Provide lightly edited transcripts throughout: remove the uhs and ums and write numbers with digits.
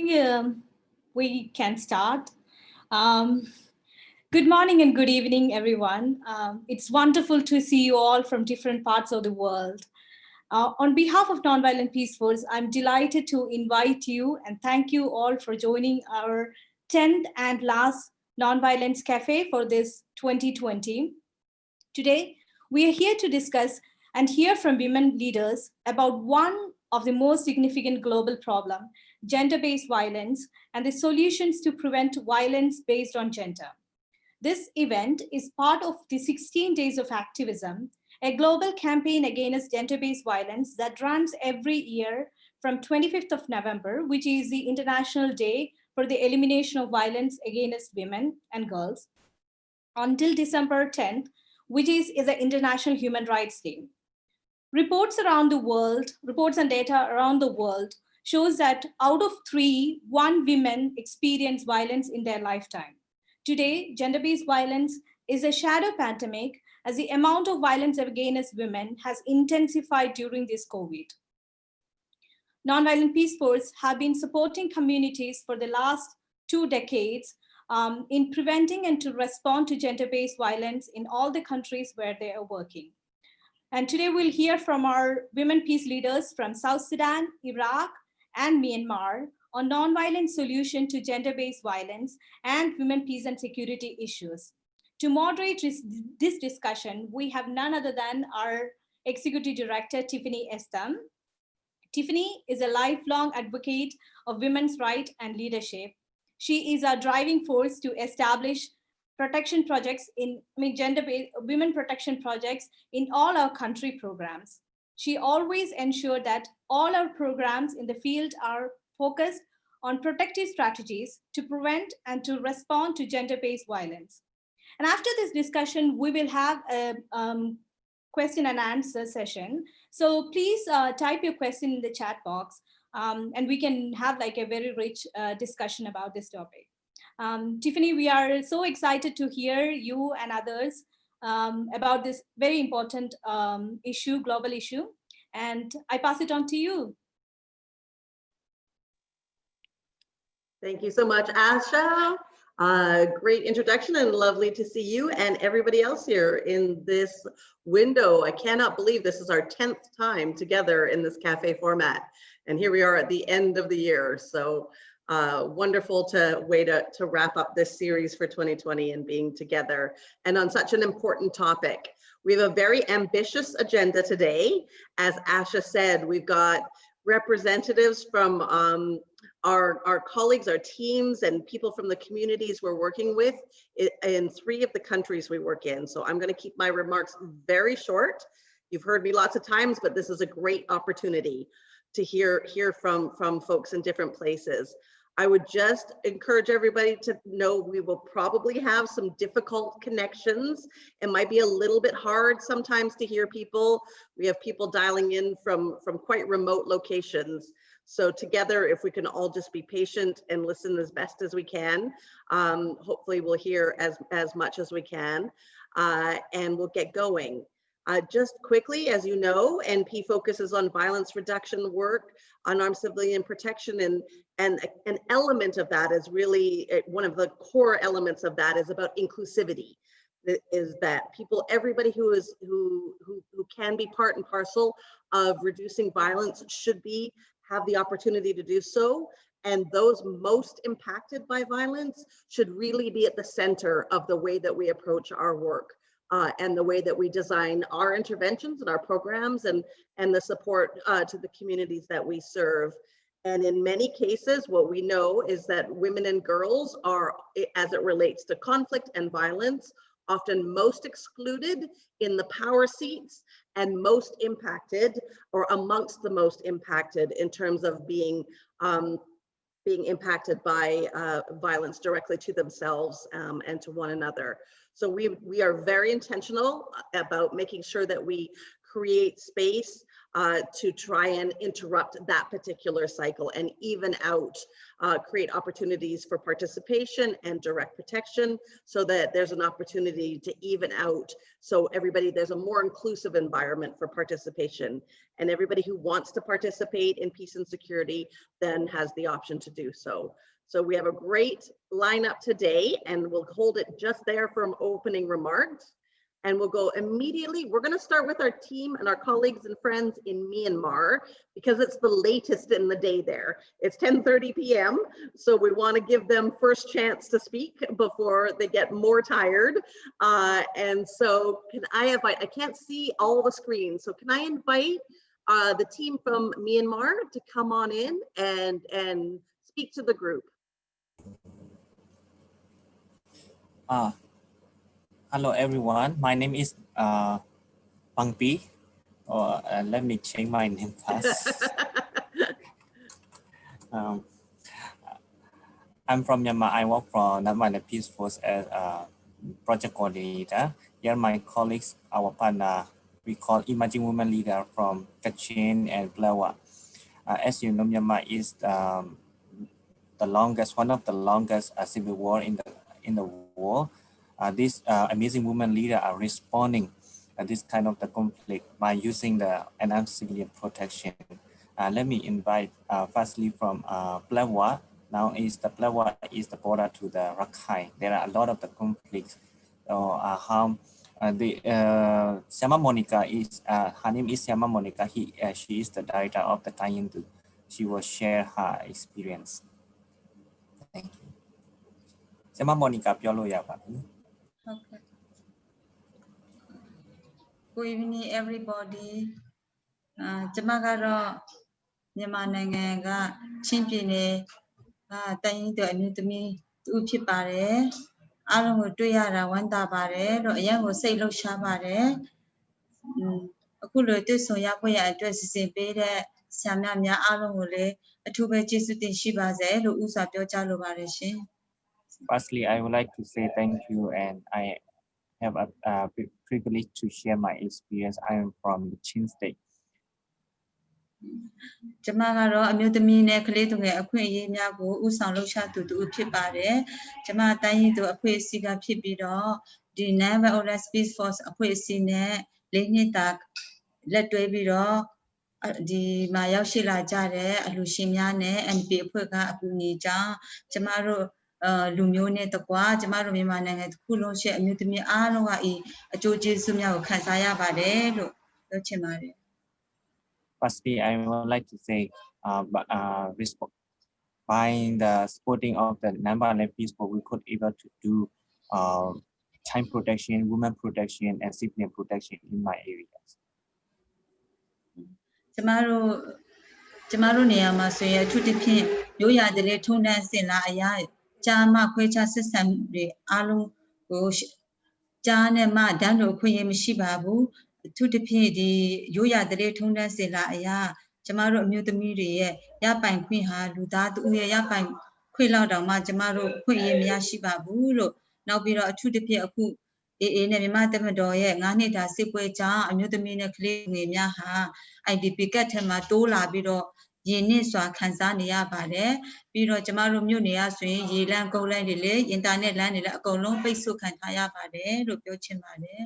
think we can start. Um, Good morning and good evening, everyone. It's wonderful to see you all from different parts of the world. On behalf of Nonviolent Peace Force, I'm delighted to invite you and thank you all for joining our 10th and last Nonviolence Cafe for this 2020. Today, we are here to discuss and hear from women leaders about one of the most significant global problem, gender-based violence, and the solutions to prevent violence based on gender. This event is part of the 16 Days of Activism, a global campaign against gender-based violence that runs every year from 25th of November, which is the International Day for the Elimination of Violence Against Women and Girls, until December 10th, which is the International Human Rights Day. Reports and data around the world shows that out of 3, 1 women experience violence in their lifetime. Today, gender-based violence is a shadow pandemic as the amount of violence against women has intensified during this COVID. Nonviolent Peace Force have been supporting communities for the last 2 decades in preventing and to respond to gender-based violence in all the countries where they are working. And today we'll hear from our women peace leaders from South Sudan, Iraq, and Myanmar on nonviolent solution to gender-based violence and women peace and security issues. To moderate this discussion, we have none other than our Executive Director, Tiffany Easthom. Tiffany is a lifelong advocate of women's rights and leadership. She is a driving force to establish protection projects gender-based women protection projects in all our country programs. She always ensured that all our programs in the field are focused on protective strategies to prevent and to respond to gender-based violence. And after this discussion, we will have a question and answer session. So please type your question in the chat box and we can have like a very rich discussion about this topic. Tiffany, we are so excited to hear you and others about this very important issue, global issue, and I pass it on to you. Thank you so much, Asha. Great introduction and lovely to see you and everybody else here in this window. I cannot believe this is our 10th time together in this cafe format. And here we are at the end of the year. So wonderful way to wrap up this series for 2020 and being together and on such an important topic. We have a very ambitious agenda today. As Asha said, we've got representatives from our colleagues, our teams, and people from the communities we're working with in 3 of the countries we work in. So I'm going to keep my remarks very short. You've heard me lots of times, but this is a great opportunity to hear from folks in different places. I would just encourage everybody to know we will probably have some difficult connections. It might be a little bit hard sometimes to hear people. We have people dialing in from quite remote locations. So together, if we can all just be patient and listen as best as we can, hopefully we'll hear as much as we can, and we'll get going. Just quickly, as you know, NP focuses on violence reduction work, unarmed civilian protection, and an element of that is really, one of the core elements of that is about inclusivity. Is that everybody who can be part and parcel of reducing violence should have the opportunity to do so. And those most impacted by violence should really be at the center of the way that we approach our work. And the way that we design our interventions and our programs and the support to the communities that we serve. And in many cases, what we know is that women and girls are, as it relates to conflict and violence, often most excluded in the power seats and most impacted, or amongst the most impacted in terms of being impacted by violence directly to themselves and to one another. So we are very intentional about making sure that we create space to try and interrupt that particular cycle and even out, create opportunities for participation and direct protection so that there's an opportunity to even out. So everybody, there's a more inclusive environment for participation, and everybody who wants to participate in peace and security then has the option to do so. So we have a great lineup today, and we'll hold it just there for opening remarks. And we'll go immediately. We're going to start with our team and our colleagues and friends in Myanmar because it's the latest in the day there. It's 10:30 p.m. So we want to give them first chance to speak before they get more tired. And so can I invite, I can't see all the screens. So can I invite the team from Myanmar to come on in and speak to the group? Hello everyone, my name is Pangpi, or let me change my name first. I'm from Myanmar. I work for Nonviolence Peace Force as a project coordinator. Here my colleagues, our partner, we call Emerging Women Leader from Kachin and Plawa. As you know, Myanmar is the longest, one of the longest civil war in the world. These amazing women leaders are responding this kind of the conflict by using the enhanced civilian protection. Let me invite firstly from Plawa. Now the Plawa is the border to the Rakhine. There are a lot of the conflicts. Siama Monica is her name is Siama Monica. She is the director of the Tayendu. She will share her experience. Thank you. Siama Monica ပြောလို့ရပါပြီ Okay. Good evening, everybody. ကျမကတော့မြန်မာနိုင်ငံကချင်းပြည်နယ်တိုင်းရင်းသူအမျိုးသမီးတူဖြစ်ပါတယ်။အားလုံးကိုတွေ့ရတာဝမ်းသာပါတယ်လို့အရင်ကိုစိတ်လှုပ်ရှားပါတယ်။အခုလိုတွေ့ဆုံရဖို့ရအတွက်စီစဉ်ပေးတဲ့ဆရာမများအားလုံးကိုလည်းအထူးပဲကျေးဇူးတင်ရှိပါစေလို့ဥစွာပြောကြားလိုပါတယ်ရှင်။ Firstly, I would like to say thank you, and I have a privilege to share my experience. I am from the Chin State. ကျမကတော့အမျိုးသမီးနဲ့ကလေးသူငယ်အခွင့်အရေးများကိုဥဆောင်လှုပ်ရှားသူတူဖြစ်ပါတယ်။ကျမတိုင်းရင်းသူအဖွဲ့အစည်းကဖြစ်ပြီးတော့ဒီ Nonviolence Peace Force အဖွဲ့အစည်းနဲ့၄နှစ်တာလက်တွဲပြီးတော့ဒီမှာရောက်ရှိလာကြတဲ့အလှူရှင်များနဲ့ NP အဖွဲ့ကအကူအညီကြောင့်ကျမတို့လူမျိုးနဲ့တကွာကျမတို့မြန်မာနိုင်ငံတစ်ခုလုံးရှိအမျိုးသမီးအားလုံးကအကျိုးကျေးဇူးများကိုခံစားရပါတယ်လို့ပြောချင်ပါတယ် Firstly, I would like to say, by the supporting of the Nonviolence Peace Force, we could able to do time protection, women protection, and civilian protection in my areas. ကျမတို့နေရာမှာဆိုရင်အထူးသဖြင့်ရိုးရာဓလေ့ထုံးတမ်းအစဉ်လာအရကြာမခွဲခြားဆက်ဆံတွေအားလုံးကိုကြာနဲ့မှတန်းတူအခွင့်အရေးမရှိပါဘူးအထူးသဖြင့်ဒီရိုးရာဓလေ့ထုံးတမ်းအစဉ်လာအရကျမတို့အမျိုးသမီးတွေရဲ့ရပိုင်ခွင့်ဟာလူသားတူရဲ့ရပိုင်ခွင့်လောက်တောင်မှကျမတို့အခွင့်အရေးမရရှိပါဘူးလို့နောက်ပြီးတော့အထူးသဖြင့်အခုအေးနဲ့မြန်မာတမတော်ရဲ့9နှစ်တာစစ်ပွဲကြောင့်အမျိုးသမီးနဲ့ကလေးငယ်များဟာ IDP ကတ်ထဲမှာတိုးလာပြီးတော့ရင်းနှီးစွာခံစားနေရပါတယ်ပြီးတော့ကျမတို့မြို့နယ်ရဆိုရင်ရေလမ်းကုန်းလမ်းတွေလည်းအင်တာနက်လမ်းတွေလည်းအကုန်လုံးပိတ်ဆို့ခံထားရပါတယ်လို့ပြောချင်ပါတယ်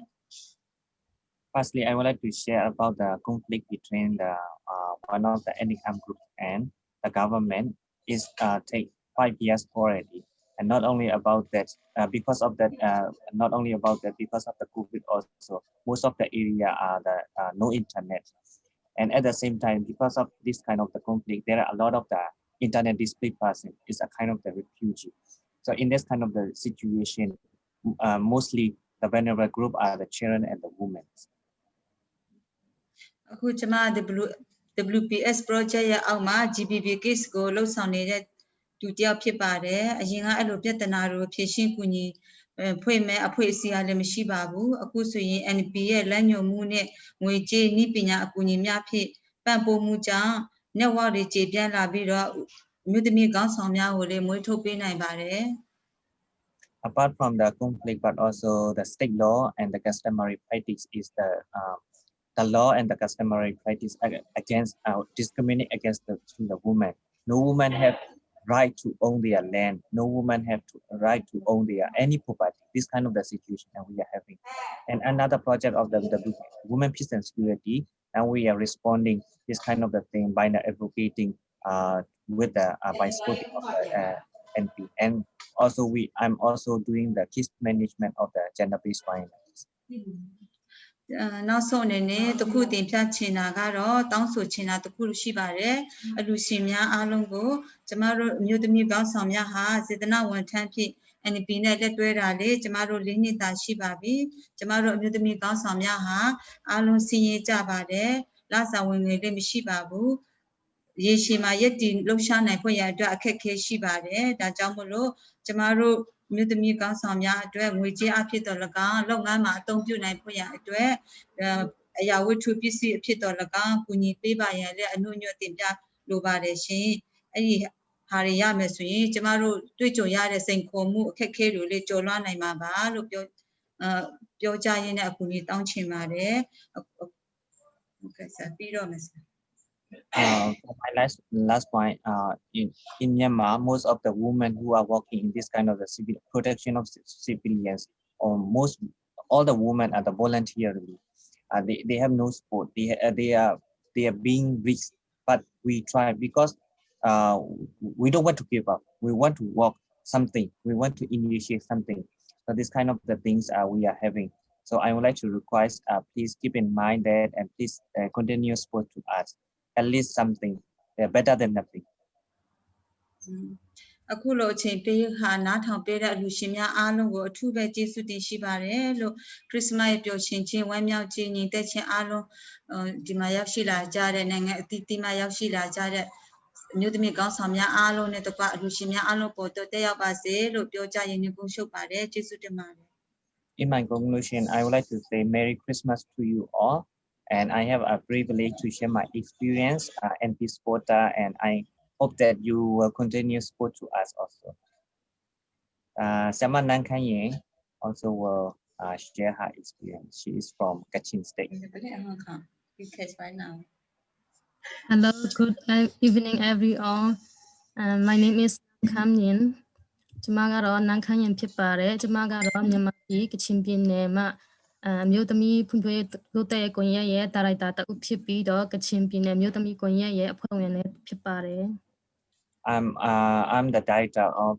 Firstly, I would like to share about the conflict between the one of the ethnic armed groups and the government is take 5 years already. And not only about that, because of that, not only about that, because of the COVID also, most of the area are the no internet. And at the same time, because of this kind of the conflict, there are a lot of the internet displaced person is a kind of the refugee. So in this kind of the situation, mostly the vulnerable group are the children and the women. အခုကျမ WPS project ရဲ့အောက်မှာ GBV case ကိုလှုပ်ဆောင်နေတဲ့သူတယောက်ဖြစ်ပါတယ်အရင်ကအဲ့လိုပြဿနာတွေကိုဖြေရှင်းကူညီဖွဲ့မဲ့အဖွဲ့အစည်းအားလည်းမရှိပါဘူးအခုဆိုရင် NP ရဲ့လက်ညှိုးမှုနဲ့ငွေကြေးနည်းပညာအကူအညီများဖြင့်ပံ့ပိုးမှုကြောင့် network တွေကျေပြန့်လာပြီးတော့အမျိုးသမီးခေါင်းဆောင်များကိုလည်းမွေးထုတ်ပေးနိုင်ပါတယ် Apart from the conflict, but also the state law and the customary practice is the the law and the customary practice against discriminate against the woman. No woman have right to own their land. No woman have to right to own their any property. This kind of the situation that we are having. And another project of the Women Peace and Security, and we are responding this kind of the thing by advocating with the by supporting of the NP. And also I'm also doing the case management of the gender-based violence. နောက်ဆုံးအနေနဲ့တခုတင်ပြချင်တာကတော့တောင်းဆိုချင်တာတခုရှိပါတယ်အလူရှင်များအားလုံးကိုကျမတို့အမျိုးသမီးကောင်းဆောင်များဟာစေတနာဝန်ထမ်းဖြစ် NP နဲ့လက်တွဲတာလေကျမတို့၄နှစ်တာရှိပါပြီကျမတို့အမျိုးသမီးကောင်းဆောင်များဟာအားလုံးစည်ရင်ကြပါတယ်လစာဝင်ငွေလည်းမရှိပါဘူးရေရှည်မှာရက်တည်လှုပ်ရှားနိုင်ဖို့ရအတွက်အခက်အခဲရှိပါတယ်ဒါကြောင့်မို့လို့ကျမတို့မြို့သမီးကောင်းဆောင်များအတွက်ငွေကြေးအဖြစ်တော်၎င်းလုပ်ငန်းမှာအသုံးပြုနိုင်ဖို့ရအတွက်အရာဝတ္ထုပစ္စည်းအဖြစ်တော်၎င်းကူညီပေးပါရန်လည်းအနှုတ်ညွတ်တင်ပြလိုပါတယ်ရှင်အဲ့ဒီဟာတွေရမယ်ဆိုရင်ကျမတို့တွေ့ကြုံရတဲ့စိန်ခေါ်မှုအခက်အခဲတွေလည်းကျော်လွှားနိုင်မှာပါလို့ပြောကြရင်းနဲ့အကူအညီတောင်းချင်ပါတယ်ဟုတ်ကဲ့ဆက်ပြီးတော့မယ် For my last point, in Myanmar, most of the women who are working in this kind of the civil protection of civilians, or all the women are the voluntarily. They have no support. They are being risked, but we try because we don't want to give up. We want to work something. We want to initiate something. So this kind of the things we are having. So I would like to request, please keep in mind that, and please continue support to us. At least something better than nothing. အခုလိုအချိန်ပေးဟာနားထောင်ပေးတဲ့အလူရှင်များအားလုံးကိုအထူးပဲကျေးဇူးတင်ရှိပါတယ်လို့ခရစ်စမတ်ရဲ့ပျော်ရွှင်ခြင်းဝမ်းမြောက်ခြင်းညီသက်ခြင်းအားလုံးဒီမှာရောက်ရှိလာကြတဲ့နိုင်ငံအသီးသီးမှာရောက်ရှိလာကြတဲ့အမျိုးသမီးကောင်းဆောင်များအားလုံးနဲ့တကွအလူရှင်များအားလုံးပေါ်တော့တက်ရောက်ပါစေလို့ပြောကြရင်းနဲ့ကုန်ရှုပ်ပါတယ်ကျေးဇူးတင်ပါတယ် In my conclusion, I would like to say Merry Christmas to you all. And I have a privilege to share my experience and this supporter, and I hope that you will continue support to us also. Sama Nankanye also will share her experience. She is from Kachin State. Hello, good evening, everyone. My name is Kham. ကျမကတော့နန်းခမ်းရင်ဖြစ်ပါတယ်ကျမကတော့မြန်မာပြည်ကချင်ပြည်နယ်မှာမြို့သမီးဖွံ့ဖြိုးရေးတိုးတက်ရေးကွန်ရက်ရဲ့ဒါရိုက်တာတဦးဖြစ်ပြီးတော့ကချင်ပြည်နယ်မြို့သမီးကွန်ရက်ရဲ့အဖွဲ့ဝင်လည်းဖြစ်ပါတယ် I'm the director of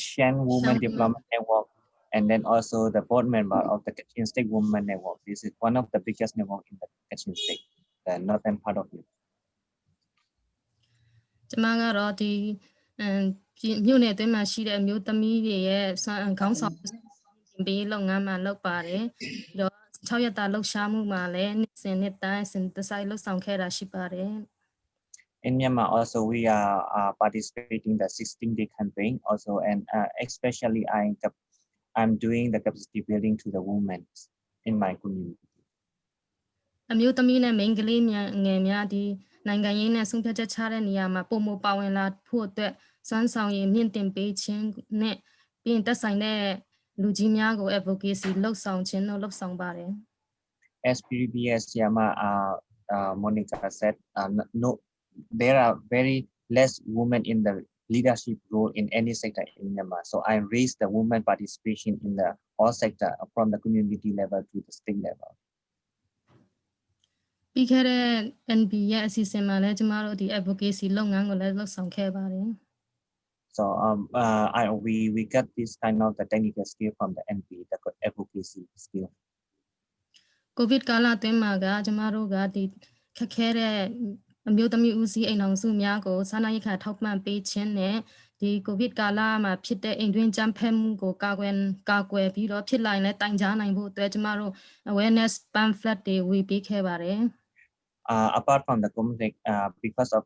Shan Women Development Network, and then also the board member of the Kachin State Women Network. This is one of the biggest network in the Kachin State, the northern part of it. ကျမကတော့ဒီမြို့နယ်အတွင်းမှာရှိတဲ့အမျိုးသမီးတွေရဲ့ခေါင်းဆောင်ပေးလုပ်ငန်းမှာလုပ်ပါတယ်ပြီးတော့6ရက်တာလှုပ်ရှားမှုမှာလည်းနှစ်တိုင်းတစိုက်လှုပ်ဆောင်ခဲ့တာရှိပါတယ် In Myanmar also we are participating the 16-day campaign also, and especially I'm doing the capacity building to the women in my community. အမျိုးသမီးနဲ့မိန်းကလေးငယ်များဒီနိုင်ငံရေးနဲ့ဆုံးဖြတ်ချက်ချတဲ့နေရာမှာပုံမပါဝင်လာဖို့အတွက်စွမ်းဆောင်ရည်မြင့်တင်ပေးခြင်းနဲ့ပြီးရင်သက်ဆိုင်တဲ့လူကြီးများကို advocacy လှုပ်ဆောင်ခြင်းတို့လှုပ်ဆောင်ပါတယ် As previous Yama Monica said, no, there are very less women in the leadership role in any sector in Myanmar. So I raised the women participation in the all sector from the community level to the state level. ပြီးခဲ့တဲ့ NB ရဲ့အစီအစဉ်မှာလည်းကျမတို့ဒီ advocacy လုပ်ငန်းကိုလည်းလှုပ်ဆောင်ခဲ့ပါတယ် So we got this kind of the technical skill from the NP, the advocacy skill. COVID ကာလအတွင်းမှာကကျမတို့ကဒီခက်ခဲတဲ့အမျိုးသမီးဦးစီးအိမ်အောင်စုများကိုစားနပ်ရိက္ခာထောက်ပံ့ပေးခြင်းနဲ့ဒီ COVID ကာလမှာဖြစ်တဲ့အိမ်တွင်းကြမ်းဖက်မှုကိုကာကွယ်ပြီးတော့ဖြစ်လာရင်လည်းတိုင်ကြားနိုင်ဖို့အတွက်ကျမတို့ awareness pamphlet တွေဝေပေးခဲ့ပါတယ် Apart from the conflict, because of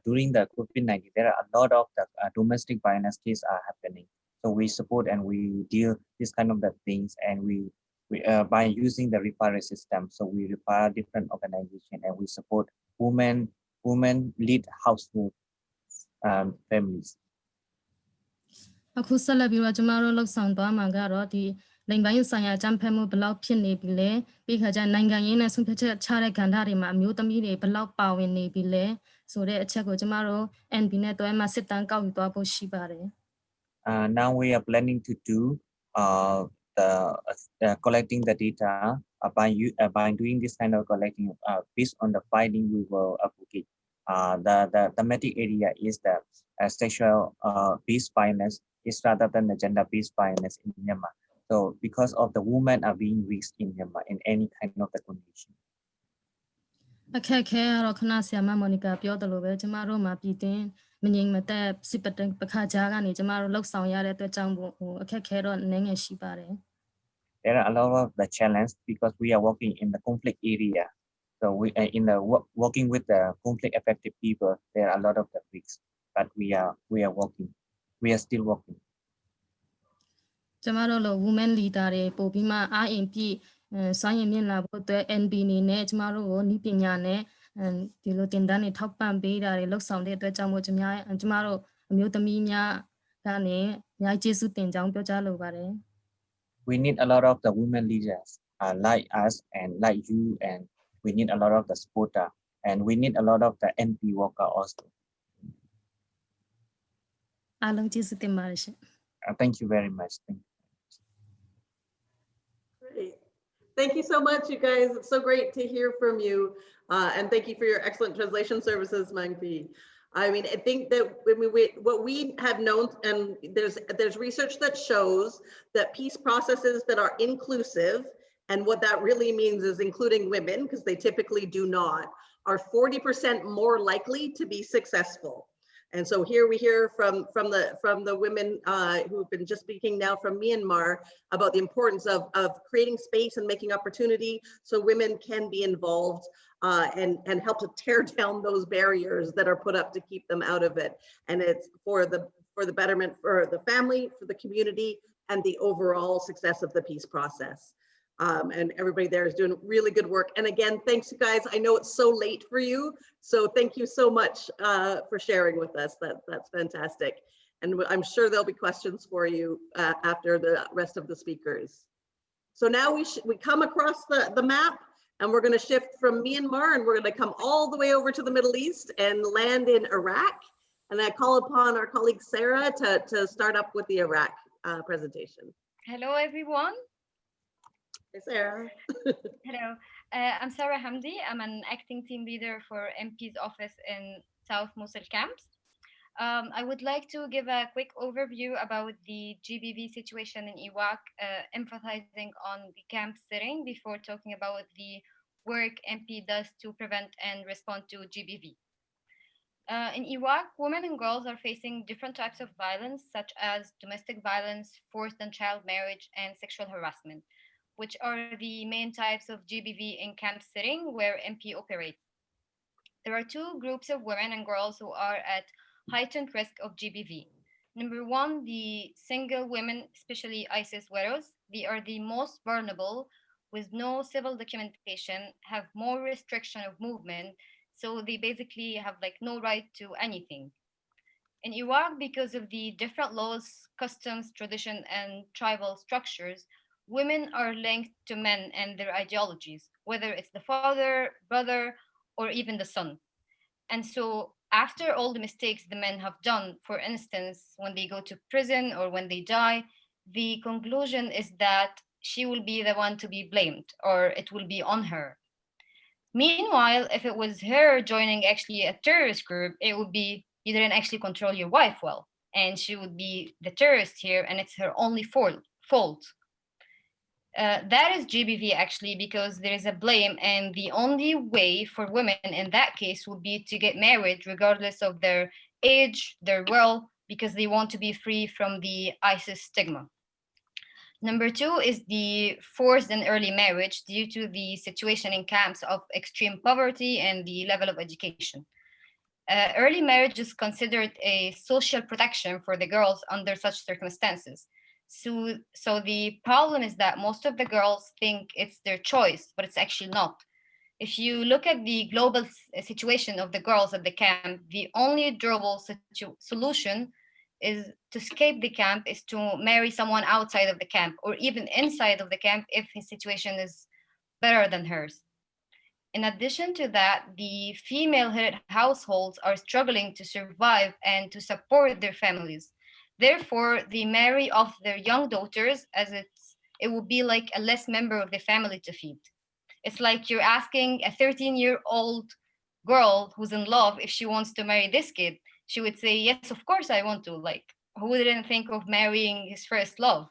during the COVID-19, there are a lot of the domestic violence cases are happening. So we support and we deal this kind of the things, and we by using the referral system. So we refer different organizations, and we support women lead household families. အခုဆက်လက်ပြီးတော့ကျမတို့လှုပ်ဆောင်သွားမှာကတော့ဒီ လိင်ပိုင်းဆိုင်ရာကြမ်းဖက်မှုဘယ်လောက်ဖြစ်နေပြီလဲပြီးခါကျနိုင်ငံရေးနဲ့ဆုံးဖြတ်ချက်ချတဲ့ကဏ္ဍတွေမှာအမျိုးသမီးတွေဘယ်လောက်ပါဝင်နေပြီလဲဆိုတဲ့အချက်ကိုကျမတို့ NB နဲ့တွဲမှာစစ်တမ်းကောက်ယူသွားဖို့ရှိပါတယ် Now we are planning to do the collecting the data by doing this kind of collecting based on the finding we will advocate. The thematic area is the sexual based violence is rather than the gender based violence in Myanmar. So because of the women are being risked in Myanmar in any kind of the condition. အခက်ခဲကတော့ခဏဆရာမမော်နီကာပြောတယ်လို့ပဲကျမတို့မှာပြည်တွင်းမငြိမ်မသက်စစ်ပခါကြားကနေကျမတို့လှုပ်ဆောင်ရတဲ့အတွက်ကြောင့်အခက်ခဲတော့နည်းငယ်ရှိပါတယ် There are a lot of the challenge because we are working in the conflict area. So we are in the working with the conflict affected people. There are a lot of the risks, but we are working. We are still working. ကျမတို့လို women leader တွေပို့ပြီးမှအားအင်ပြည့်စွမ်းရည်မြင့်လာဖို့အတွက် NB အနေနဲ့ကျမတို့ကိုဤပညာနဲ့ဒီလိုတင်တန်းတွေထောက်ပံ့ပေးတာတွေလှုပ်ဆောင်တဲ့အတွက်ကြောင့်မို့ကျမတို့အမျိုးသမီးများကနေအများကြီးကျေးဇူးတင်ကြောင်းပြောကြားလိုပါတယ် We need a lot of the women leaders like us and like you, and we need a lot of the supporter, and we need a lot of the NP worker also. အားလုံးကျေးဇူးတင်ပါတယ်ရှင် Thank you very much. Thank you. Great. Thank you so much, you guys. It's so great to hear from you. And thank you for your excellent translation services, Mangpi. I mean, I think that what we have known, and there's research that shows that peace processes that are inclusive, and what that really means is including women, because they typically do not, are 40% more likely to be successful. And so here we hear from the women who've been just speaking now from Myanmar about the importance of creating space and making opportunity so women can be involved and help to tear down those barriers that are put up to keep them out of it. And it's for the betterment for the family, for the community, and the overall success of the peace process. And everybody there is doing really good work. And again, thanks you guys. I know it's so late for you, so thank you so much for sharing with us. That's fantastic. And I'm sure there'll be questions for you after the rest of the speakers. So now we come across the map, and we're going to shift from Myanmar, and we're going to come all the way over to the Middle East and land in Iraq. And I call upon our colleague Sara to start up with the Iraq presentation. Hello, everyone. Hey, Sara. Hello, I'm Sara Hamdy. I'm an acting team leader for MP's office in South Mosul camps. I would like to give a quick overview about the GBV situation in Iraq, emphasizing on the camp setting before talking about the work MP does to prevent and respond to GBV. In Iraq, women and girls are facing different types of violence, such as domestic violence, forced and child marriage, and sexual harassment, which are the main types of GBV in camp setting where MP operates. There are two groups of women and girls who are at heightened risk of GBV. Number one, the single women, especially ISIS widows. They are the most vulnerable with no civil documentation, have more restriction of movement, so they basically have like no right to anything. In Iraq, because of the different laws, customs, tradition, and tribal structures, women are linked to men and their ideologies, whether it's the father, brother, or even the son. And so after all the mistakes the men have done, for instance, when they go to prison or when they die, the conclusion is that she will be the one to be blamed, or it will be on her. Meanwhile, if it was her joining actually a terrorist group, it would be you didn't actually control your wife well, and she would be the terrorist here, and it's her only fault. That is GBV actually, because there is a blame, and the only way for women in that case would be to get married regardless of their age, their wealth, because they want to be free from the ISIS stigma. Number two is the forced and early marriage due to the situation in camps of extreme poverty and the level of education. Early marriage is considered a social protection for the girls under such circumstances. So the problem is that most of the girls think it's their choice, but it's actually not. If you look at the global situation of the girls at the camp, the only durable solution is to escape the camp is to marry someone outside of the camp or even inside of the camp if his situation is better than hers. In addition to that, the female-headed households are struggling to survive and to support their families. Therefore, they marry off their young daughters as it will be like a less member of the family to feed. It's like you're asking a 13-year-old girl who's in love if she wants to marry this kid. She would say, yes, of course I want to. Like, who wouldn't think of marrying his first love?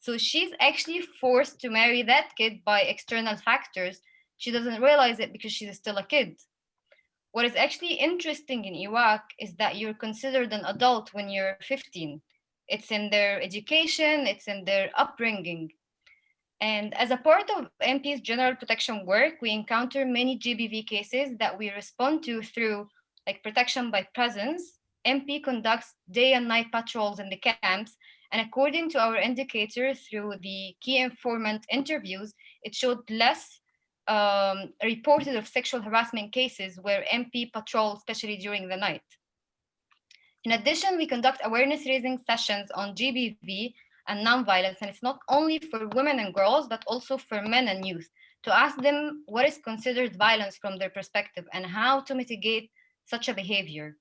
So she's actually forced to marry that kid by external factors. She doesn't realize it because she's still a kid. What is actually interesting in Iraq is that you're considered an adult when you're 15. It's in their education, it's in their upbringing. And as a part of MP's general protection work, we encounter many GBV cases that we respond to through like protection by presence. MP conducts day and night patrols in the camps, and according to our indicator through the key informant interviews, it showed less reported of sexual harassment cases where MP patrol, especially during the night. In addition, we conduct awareness raising sessions on GBV and nonviolence, and it's not only for women and girls, but also for men and youth, to ask them what is considered violence from their perspective and how to mitigate such a behavior.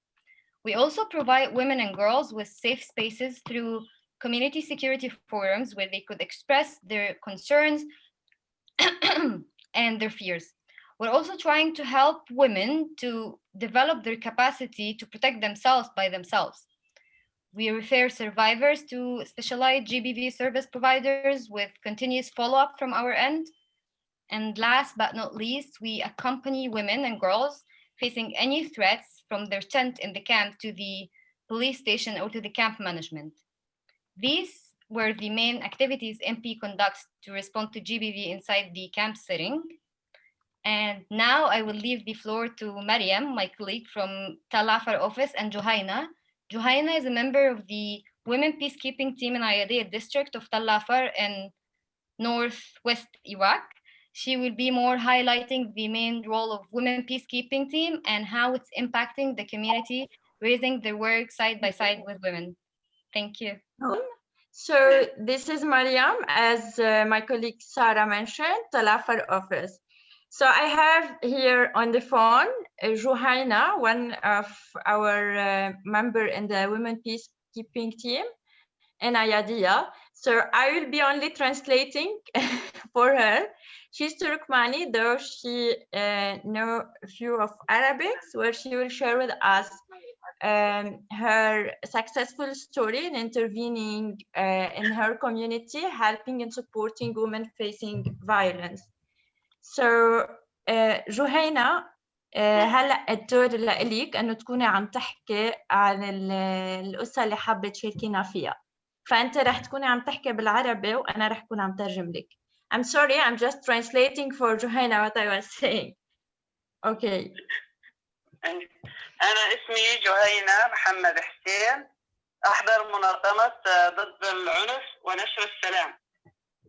We also provide women and girls with safe spaces through community security forums where they could express their concerns and their fears. We're also trying to help women to develop their capacity to protect themselves by themselves. We refer survivors to specialized GBV service providers with continuous follow-up from our end. And last but not least, we accompany women and girls facing any threats from their tent in the camp to the police station or to the camp management. These were the main activities MP conducts to respond to GBV inside the camp setting. And now I will leave the floor to Mariam, my colleague from Tal Afar office, and Juhaina. Juhaina is a member of the Women Peacekeeping Team in Ayadiyah district of Tal Afar in northwest Iraq. She will be more highlighting the main role of Women Peacekeeping Team and how it's impacting the community, raising their work side by side with women. Thank you. So this is Mariam, as my colleague Sara mentioned, Tal Afar office. So I have here on the phone Juhaina, one of our member in the Women Peacekeeping Team in Ayadiyah. So I will be only translating for her. She's Turkmani, though she know a few of Arabics, where she will share with us her successful story in intervening in her community, helping and supporting women facing violence. So جهينة هلا الدور لإليك انه تكوني عم تحكي عن القصة اللي حابة تشاركينا فيها. فأنت رح تكوني عم تحكي بالعربي وأنا رح أكون عم ترجم لك. I'm sorry, I'm just translating for جهينة what I was saying. Okay. أنا اسمي جهينة محمد حسين، أحضر منظمة ضد العنف ونشر السلام.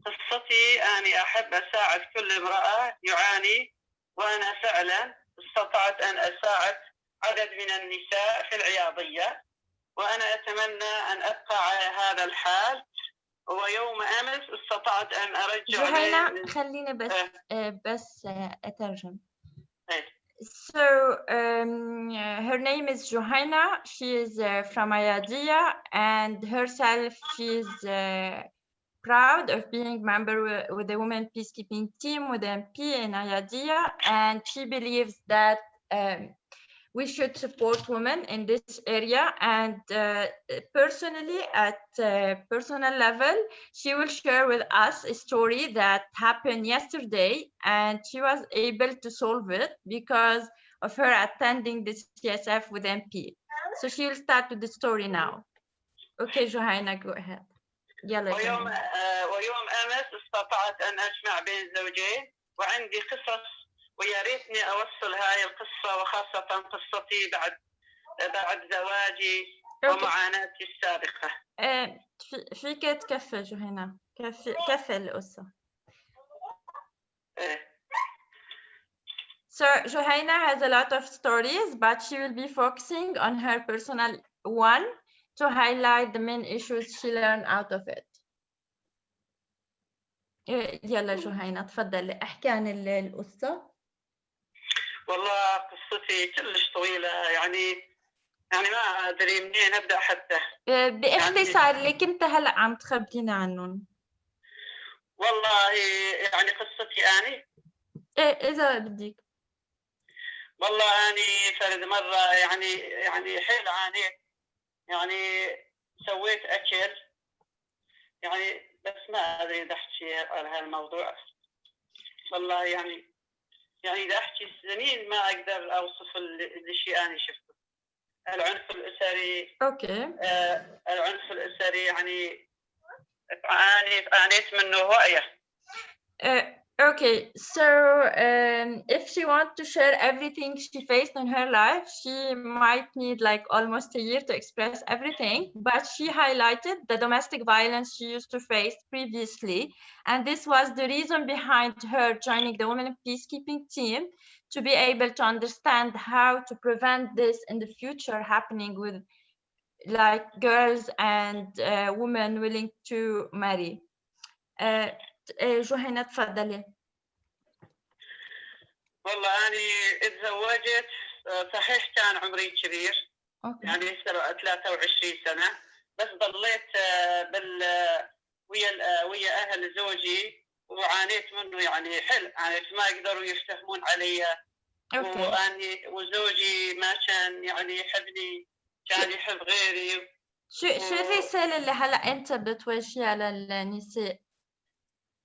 قصتي أني أحب أساعد كل امرأة يعاني، وأنا فعلا استطعت أن أساعد عدد من النساء في العياضية، وأنا أتمنى أن أبقى على هذا الحال. ويوم أمس استطعت أن أرجع جهينة خليني بس أترجم. So her name is Juhaina. She is from Ayadiyah, and herself she's proud of being member with the Women Peacekeeping Team with MP in Ayadiyah, and she believes that we should support women in this area. And personally, at personal level, she will share with us a story that happened yesterday, and she was able to solve it because of her attending the CSF with MP. So she will start with the story now. Okay, Juhaina, go ahead. ويوم أمس استطعت أن أجمع بين زوجين، وعندي قصص ويا ريتني أوصل هاي القصة، وخاصة قصتي بعد زواجي ومعاناتي السابقة. فيك تكفي جهينة، كفي القصة. So Juhaina has a lot of stories, but she will be focusing on her personal one. to highlight the main issues she learned out of it. يلا جهينة تفضلي احكي عن القصة. والله قصتي كلش طويلة، يعني ما أدري منين أبدأ حتى. باختصار اللي كنت هلأ عم تخبرينا عنهم. والله يعني قصتي أنا إذا بدك. والله أنا فرد مرة يعني حيل عانيت، يعني سويت أكل، يعني بس ما أدري إذا أحكي على هالموضوع. والله يعني إذا أحكي سنين ما أقدر أوصف الشيء أنا شفته. العنف الأسري. أوكي. العنف الأسري يعني عانيت منه هواية. Okay, so if she wants to share everything she faced in her life, she might need like almost a year to express everything, but she highlighted the domestic violence she used to face previously, and this was the reason behind her joining the Women in Peacekeeping team, to be able to understand how to prevent this in the future happening with like girls and women willing to marry. جهينة تفضلي. والله أنا اتزوجت صحيح كان عمري كبير. أوكي. يعني 23 سنة، بس ضليت ويا أهل زوجي وعانيت منه يعني حل، عانيت ما يقدروا يفتهمون علي. وأني وزوجي ما كان يعني يحبني، كان يحب غيري. شو الرسالة اللي هلا أنت بتوجهها للنساء؟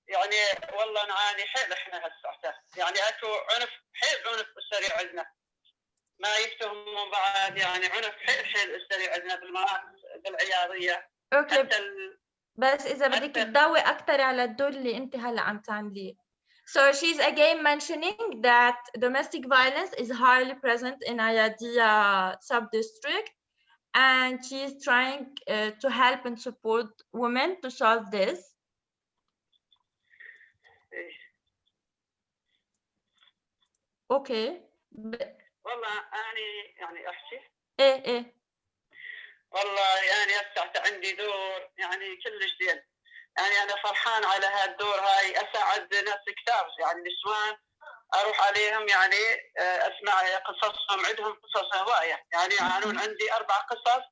يعني والله نعاني حيل احنا هالساعة، يعني اكو حيل عنف اسري عندنا، ما يفتهمون بعض، يعني عنف حيل اسري عندنا بالعياضية. اوكي. بس إذا بدك تضوي أكثر على الدور اللي أنت هلا عم تعمليه. So she's again mentioning that domestic violence is highly present in Ayadia sub-district, and she's trying to help and support women to solve this. اوكي. والله أنا يعني أحكي. إيه. والله يعني هسه عندي دور يعني كلش زين، يعني أنا فرحان على هالدور هاي، أساعد ناس كثار يعني نسوان، أروح عليهم يعني أسمع قصصهم، عندهم قصص هواية، يعني يعانون. عندي 4 قصص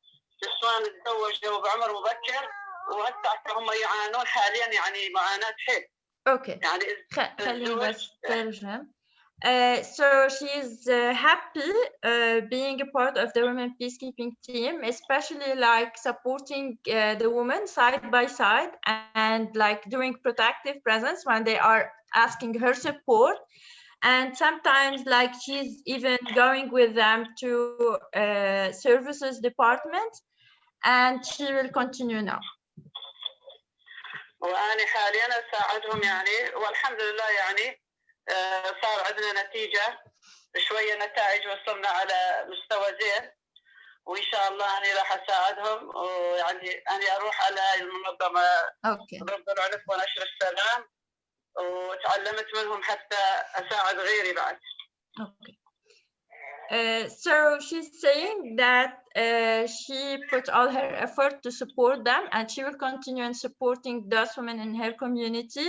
نسوان تزوجوا بعمر مبكر وهسه هم يعانون حاليا يعني معاناة حيل. اوكي. يعني خليني بس ترجم. So she's happy being a part of the women peacekeeping team, especially like supporting the women side by side and like doing protective presence when they are asking her support. And sometimes like she's even going with them to services department, and she will continue now. وأنا حاليا أساعدهم يعني، والحمد لله يعني صار عندنا نتيجة شوية، نتائج وصلنا على مستوى زين، وإن شاء الله أنا راح أساعدهم. ويعني أنا أروح على المنظمة ضد العنف ونشر السلام، وتعلمت منهم حتى أساعد غيري بعد. Okay. So she's saying that she put all her effort to support them, and she will continue in supporting those women in her community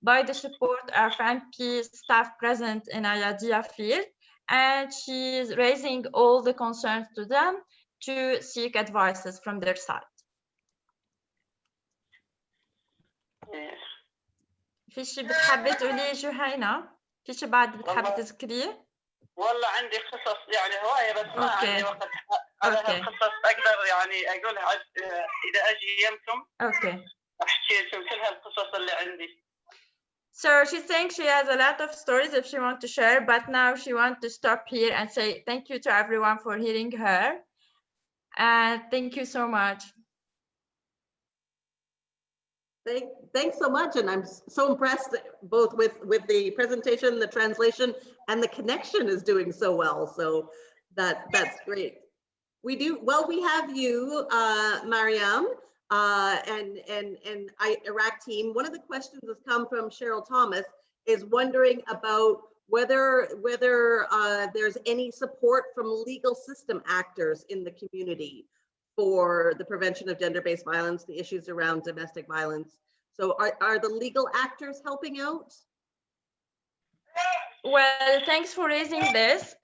by the support of MP staff present in Ayadia field, and she's raising all the concerns to them to seek advices from their side. في شي بتحبي تقوليه جهينة؟ في شي بعد بتحبي تذكريه؟ والله عندي قصص يعني هواية، بس ما عندي وقت على هالقصص أقدر يعني أقولها إذا أجي يمكم. أحكي لكم كل هالقصص اللي عندي. So she's saying she has a lot of stories if she wants to share, but now she wants to stop here and say thank you to everyone for hearing her, and thank you so much. Thanks so much, and I'm so impressed both with the presentation, the translation, and the connection is doing so well. So that's great. We have you, Mariam, and Iraq team. One of the questions has come from Cheryl Thomas, is wondering about whether there's any support from legal system actors in the community for the prevention of gender-based violence, the issues around domestic violence. So are the legal actors helping out? Well, thanks for raising this.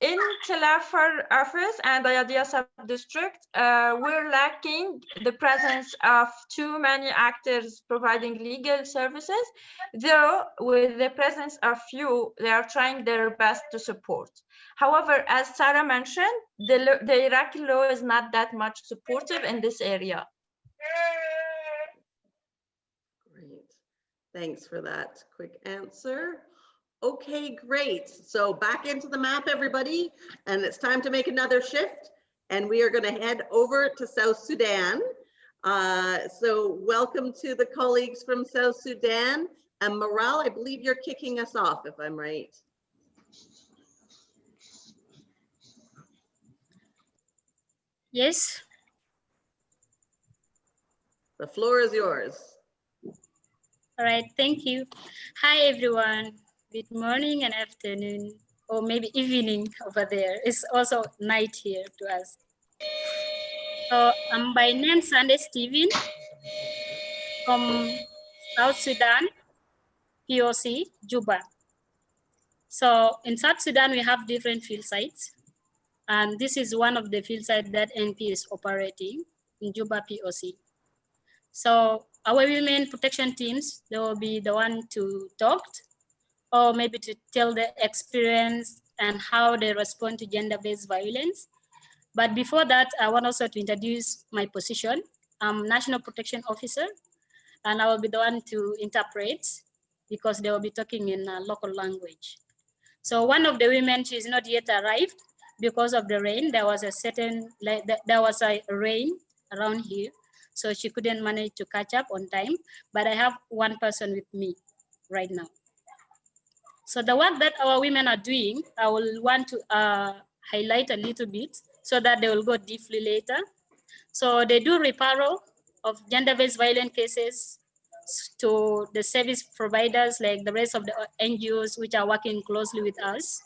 In Telafar office and Ayadia sub-district, we're lacking the presence of too many actors providing legal services, though with the presence of few, they are trying their best to support. However, as Sara mentioned, the Iraqi law is not that much supportive in this area. Great, thanks for that quick answer. Okay, great. So back into the map, everybody, and it's time to make another shift. And we are going to head over to South Sudan. So welcome to the colleagues from South Sudan. And Maral, I believe you're kicking us off, if I'm right. Yes. The floor is yours. All right, thank you. Hi, everyone. Good morning and afternoon, or maybe evening over there. It's also night here to us. So I'm by name Sunday Stephan from South Sudan, POC, Juba. So in South Sudan, we have different field sites. And this is one of the field sites that NP is operating in Juba, POC. So our women protection teams, they will be the one to talk or maybe to tell the experience and how they respond to gender-based violence. But before that, I want also to introduce my position. I'm National Protection Officer, and I will be the one to interpret because they will be talking in a local language. So one of the women, she's not yet arrived because of the rain. There was a rain around here, so she couldn't manage to catch up on time, but I have one person with me right now. So the work that our women are doing, I will want to highlight a little bit so that they will go deeply later. So they do referral of gender-based violence cases to the service providers like the rest of the NGOs which are working closely with us.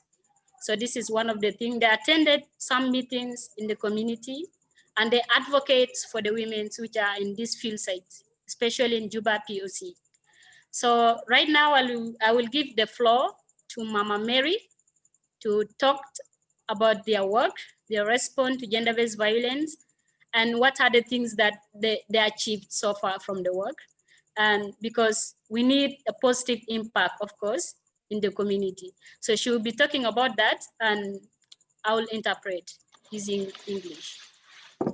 So this is one of the things. They attended some meetings in the community and they advocate for the women which are in these field sites, especially in Juba POC. So right now I will give the floor to Mama Mary to talk about their work, their response to gender-based violence, and what are the things that they achieved so far from the work. And because we need a positive impact, of course, in the community. So she will be talking about that and I will interpret using English.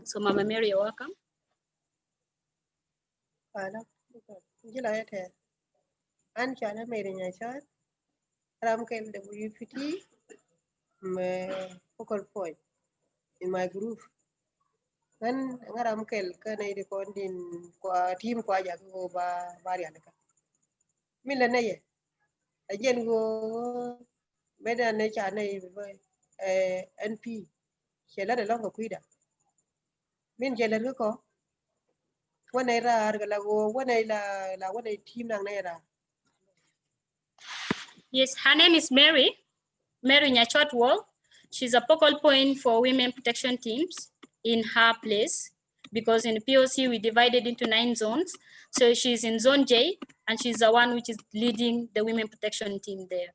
So Mama Mary, you're welcome. An chana mere nya chat ram kel WPT me focal point in my group kan ngaram kel kana ide ko din kwa team kwa ja go ba bari alaka mila ne ye ajen go beda ne chana NP chela de longo kuida min chela ko wana ra argala go wana la wana team nang ne ra. Yes, her name is Mary Nyachotwal. She's a focal point for women protection teams in her place because in the POC we divided into 9 zones. So she's in zone J and she's the one which is leading the women protection team there.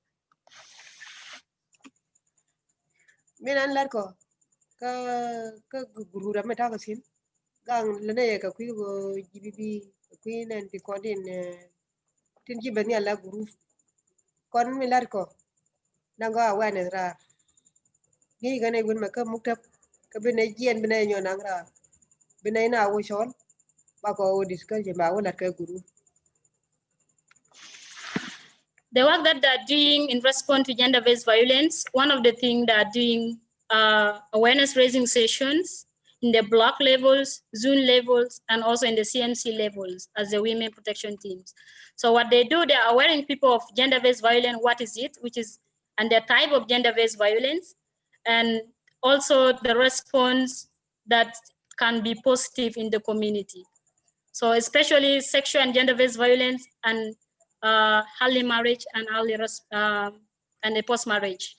Minan larko ka gurura meta ka sin gang lene ka ku go GBB ku nen ti kodin tin ji bani ala guru kon mi larko nango awane ra ni gane gun ma ka muktab ka bene jien bene nyonang ra bene na wo shon ba ko discuss ba wala ka guru. The work that they're doing in response to gender-based violence, one of the things they're doing awareness raising sessions in the block levels, zone levels, and also in the CMC levels as the women protection teams. So what they do, they're awareing people of gender-based violence, what is it, which is, and the type of gender-based violence, and also the response that can be positive in the community. So especially sexual and gender-based violence and early marriage and early and the post-marriage.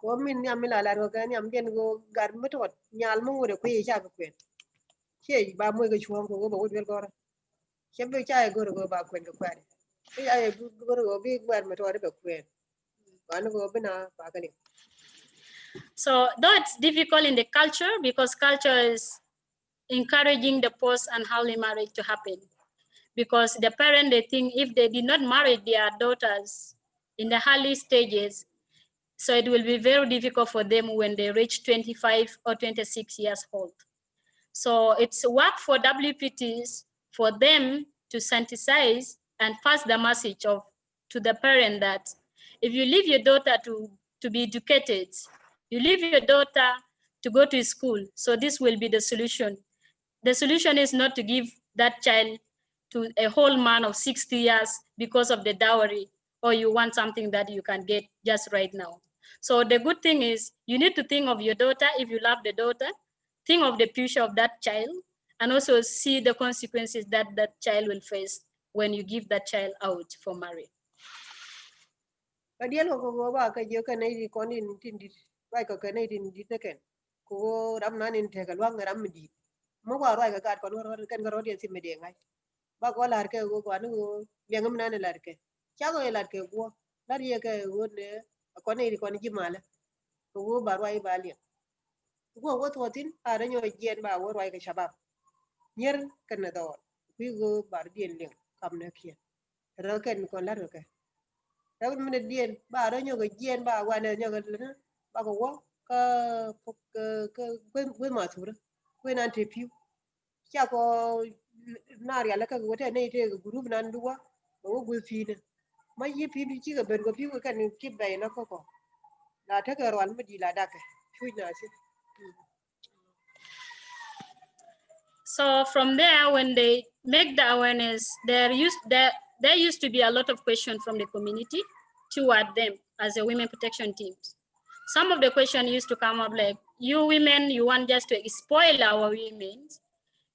ko min nyam la la ro ka nyam den go gar metot nyal mo ngore ko ye cha ko kwen che ba mo ga chuon ko ba wot wel ko che be cha go go ba kwen ko kwari ke ya go bi gwar metot be kwen kan go bina ba ka ni. So though it's difficult in the culture, because culture is encouraging the post and early marriage to happen, because the parent, they think if they did not marry their daughters in the early stages, so it will be very difficult for them when they reach 25 or 26 years old. So it's work for WPTs for them to sensitize and pass the message to the parent that if you leave your daughter to be educated, you leave your daughter to go to school, so this will be the solution. The solution is not to give that child to a whole man of 60 years because of the dowry, or you want something that you can get just right now. So the good thing is you need to think of your daughter. If you love the daughter, think of the future of that child, and also see the consequences that that child will face when you give that child out for marriage. Kadiel ko ba ka je ka nei ko ni tin dit ba ka nei tin dit ne ken ko ram nan in te ka wang ram di mo wa ra ka ko ro ken ro di sim de ngai ba ko lar ke go ko anu le ngam nan lar ke cha go lar ke go lar ye ke go ne ko nei ko ni jimala ko go ba ra ba le go to tin ara nyo jen ba wo ra ka shabab nyer ken na do ku go bar dien le kam ne kien ro ken ko lar ke đâu mình điền bà đó nhiều cái điền bà qua này nhiều cái lớn bà có quá cái quên mà thôi đó quên ăn thịt phiêu chả có nari là cái này này cái group nan đua có quên phi này mấy cái phi chỉ cái bên cái phiêu cái này kịp bày nó có là thế cái rồi mới đi là đặc chui nào chứ. So from there, when they make the awareness, there used to be a lot of questions from the community toward them as a women protection teams. Some of the questions used to come up like, you women, you want just to spoil our women.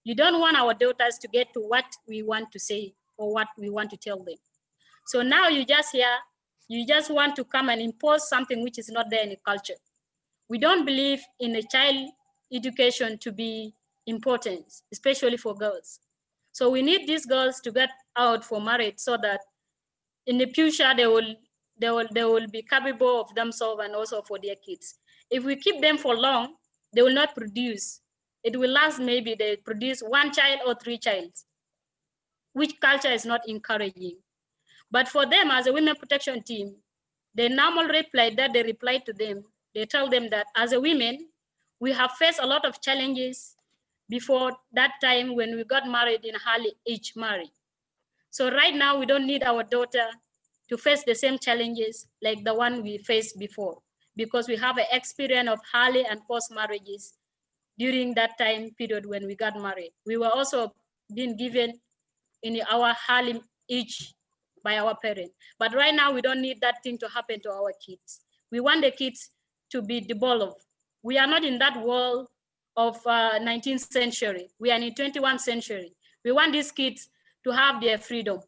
You don't want our daughters to get to what we want to say or what we want to tell them. So now you just want to come and impose something which is not there in the culture. We don't believe in a child education to be important, especially for girls. So we need these girls to get out for marriage so that in the future they will be capable of themselves and also for their kids. If we keep them for long, they will not produce. It will last, maybe they produce 1 child or 3 children, which culture is not encouraging. But for them as a women protection team, the normal reply that they reply to them, they tell them that as a women, we have faced a lot of challenges before that time when we got married in early age marriage. So right now we don't need our daughter to face the same challenges like the one we faced before, because we have an experience of early and post marriages during that time period when we got married. We were also being given in our early age by our parents. But right now, we don't need that thing to happen to our kids. We want the kids to be developed. We are not in that world of 19th century. We are in 21st century. We want these kids to have their freedom,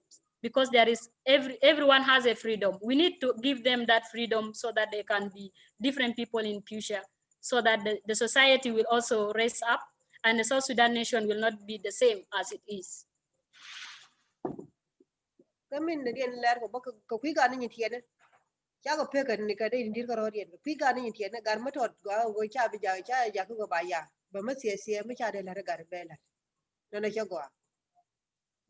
because there is everyone has a freedom. We need to give them that freedom so that they can be different people in future, so that the society will also raise up and the South Sudan nation will not be the same as it is. Kamin na diyan lar ko ko kwi ga ni tiene cha ko pe kan ni ka dai ndir ko rodien kwi ga ni tiene gar ma tot go cha bi ja ko ba ya ba ma sie ma cha de lar gar be la na cha go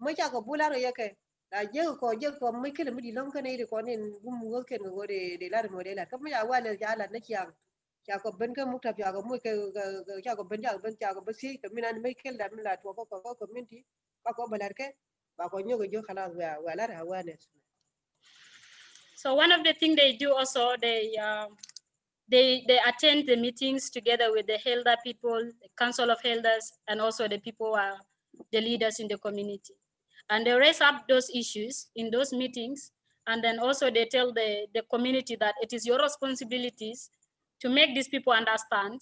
ma cha ko bula ro yake la je ko mi kele mi di lon kan ni ko ni gum go ken go de lar mo de la ka ma ya wa le ja la na chiang cha ko ben ka mu ta ya ko mu ke cha ko ben cha ko ba si ka mi na mi kele da mi la to ko community ko balar ke. So one of the things they do also, they attend the meetings together with the elder people, the council of elders, and also the people who are the leaders in the community. And they raise up those issues in those meetings. And then also they tell the community that it is your responsibilities to make these people understand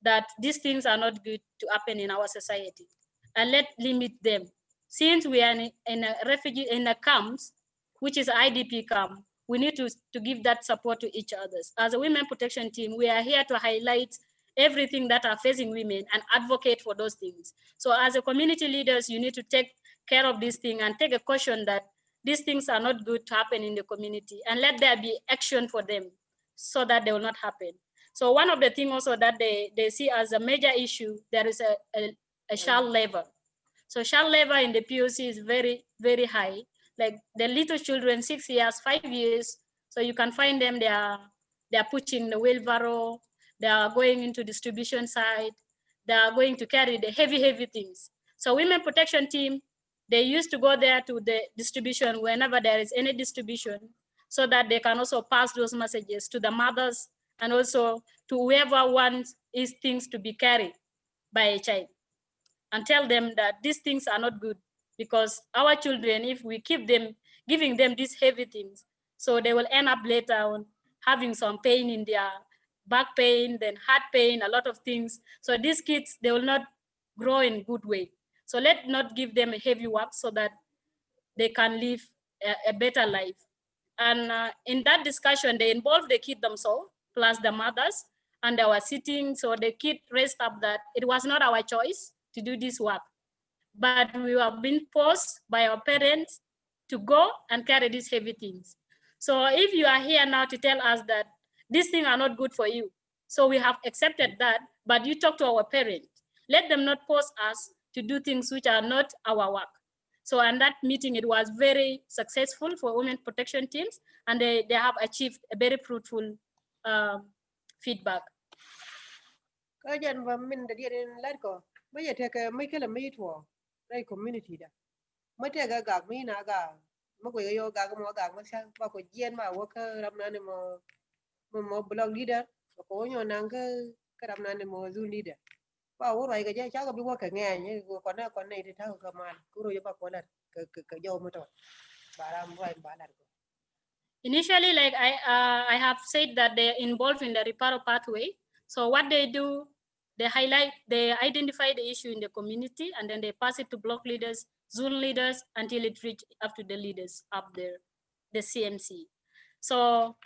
that these things are not good to happen in our society, and let's limit them. Since we are in a refugee, in a camps, which is IDP camp, we need to give that support to each other. As a women protection team, we are here to highlight everything that are facing women and advocate for those things. So as a community leaders, you need to take care of this thing and take a caution that these things are not good to happen in the community, and let there be action for them so that they will not happen. So one of the things also that they see as a major issue, there is a child labor. So child labor in the POC is very, very high. Like the little children, 6 years, 5 years. So you can find them, they are pushing the wheelbarrow, they are going into distribution side, they are going to carry the heavy, heavy things. So women protection team, they used to go there to the distribution whenever there is any distribution, so that they can also pass those messages to the mothers and also to whoever wants these things to be carried by a child, and tell them that these things are not good, because our children, if we keep them, giving them these heavy things, so they will end up later on having some pain in their back pain, then heart pain, a lot of things. So these kids, they will not grow in good way. So let's not give them a heavy work so that they can live a better life. And in that discussion, they involve the kid themselves, plus the mothers, and they were sitting, so the kid raised up that it was not our choice to do this work, but we were being forced by our parents to go and carry these heavy things. So if you are here now to tell us that these things are not good for you, so we have accepted that, but you talk to our parents. Let them not force us to do things which are not our work. So in that meeting, it was very successful for women protection teams, and they have achieved a very fruitful feedback. Kajan ba min da dia den lar ko ba ya ta ka mai kala mai to rai community da mata ga ga mi na ga ma ko yo ga mo ga ma sa ba ko jien ma wo ka ram na ne mo blog leader ko nyo nang ka ram na ne mo zu leader ba wo rai ga ja cha ko bi wo ka nge ni ko na ko nei ta ka man ku ro yo ba ko la ka yo mo to ba ram rai ba la ko. Initially, like I have said that they're involved in the referral pathway. So what they do, they highlight, they identify the issue in the community, and then they pass it to block leaders, zone leaders, until it reaches up to the leaders up there, the CMC. So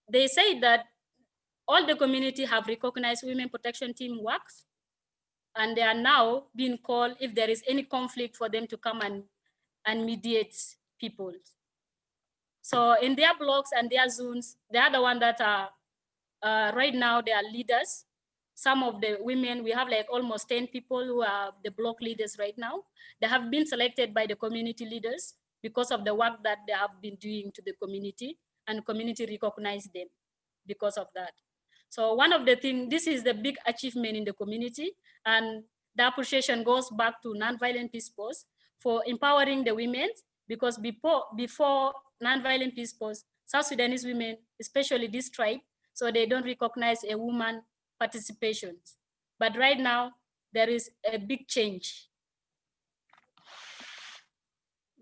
they say that all the community have recognized women protection team works, and they are now being called if there is any conflict for them to come and mediate people. So in their blocks and their zones, they are the ones that are, right now they are leaders. Some of the women, we have like almost 10 people who are the block leaders right now. They have been selected by the community leaders because of the work that they have been doing to the community, and community recognize them because of that. So one of the things, this is the big achievement in the community, and the appreciation goes back to Nonviolent Peace Force for empowering the women, because before Nonviolent Peace Force, South Sudanese women, especially this tribe, so they don't recognize a woman participation. But right now, there is a big change.